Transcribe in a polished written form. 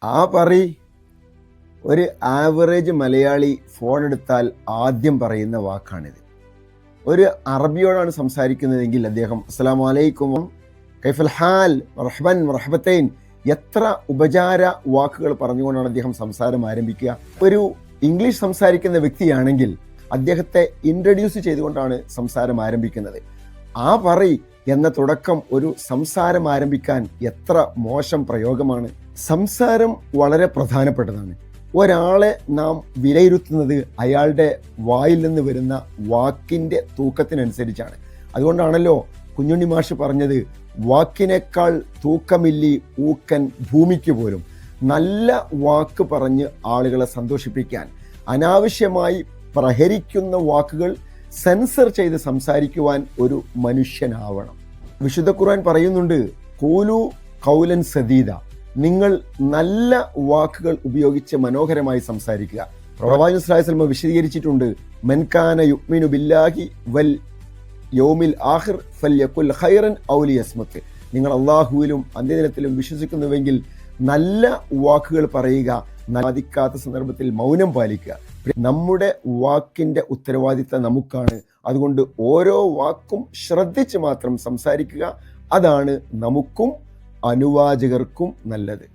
ആ പറ ഒരു ആവറേജ് മലയാളി ഫോൺ എടുത്താൽ ആദ്യം പറയുന്ന വാക്കാണിത്. ഒരു അറബിയോടാണ് സംസാരിക്കുന്നതെങ്കിൽ അദ്ദേഹം അസ്സലാമു അലൈക്കും, കൈഫൽ ഹാൽ, മർഹബൻ, മർഹബത്തൈൻ, എത്ര ഉപചാര വാക്കുകൾ പറഞ്ഞുകൊണ്ടാണ് അദ്ദേഹം സംസാരം ആരംഭിക്കുക. ഒരു ഇംഗ്ലീഷ് സംസാരിക്കുന്ന വ്യക്തിയാണെങ്കിൽ അദ്ദേഹത്തെ ഇൻട്രൊഡ്യൂസ് ചെയ്തുകൊണ്ടാണ് സംസാരം ആരംഭിക്കുന്നത്. ആ പറ എന്ന തുടക്കം ഒരു സംസാരം ആരംഭിക്കാൻ എത്ര മോശം പ്രയോഗമാണ്. സംസാരം വളരെ പ്രധാനപ്പെട്ടതാണ്. ഒരാളെ നാം വിലയിരുത്തുന്നത് അയാളുടെ വായിൽ നിന്ന് വരുന്ന വാക്കിൻ്റെ തൂക്കത്തിനനുസരിച്ചാണ്. അതുകൊണ്ടാണല്ലോ കുഞ്ഞുണ്ണി മാഷ് പറഞ്ഞത്, വാക്കിനേക്കാൾ തൂക്കമില്ലി ഊക്കൻ ഭൂമിക്ക് പോലും. നല്ല വാക്ക് പറഞ്ഞ് ആളുകളെ സന്തോഷിപ്പിക്കാൻ, അനാവശ്യമായി പ്രഹരിക്കുന്ന വാക്കുകൾ സെൻസർ ചെയ്ത് സംസാരിക്കുവാൻ ഒരു മനുഷ്യനാവണം. വിശുദ്ധ ഖുർആൻ പറയുന്നുണ്ട്, ഖൂലു ഖൗലൻ സദീദ, നിങ്ങൾ നല്ല വാക്കുകൾ ഉപയോഗിച്ച് മനോഹരമായി സംസാരിക്കുക. പ്രവാചകൻ സ്വല്ലല്ലാഹു അലൈഹി വസല്ലം വിശദീകരിച്ചിട്ടുണ്ട്, മൻ കാന യുഅ്മിനു ബില്ലാഹി വൽ യൗമിൽ ആഖിർ ഫൽയഖുൽ ഖൈറൻ ഔ ലിയസ്മുത്. നിങ്ങൾ അല്ലാഹുവിലും അന്ത്യദിനത്തിലും വിശ്വസിക്കുന്നുവെങ്കിൽ നല്ല വാക്കുകൾ പറയുക, സാധിക്കാത്ത സന്ദർഭത്തിൽ മൗനം പാലിക്കുക. നമ്മുടെ വാക്കിൻ്റെ ഉത്തരവാദിത്തം നമുക്കാണ്. അതുകൊണ്ട് ഓരോ വാക്കും ശ്രദ്ധിച്ച് മാത്രം സംസാരിക്കുക. അതാണ് നമുക്കും അനുവാചകർക്കും നല്ലത്.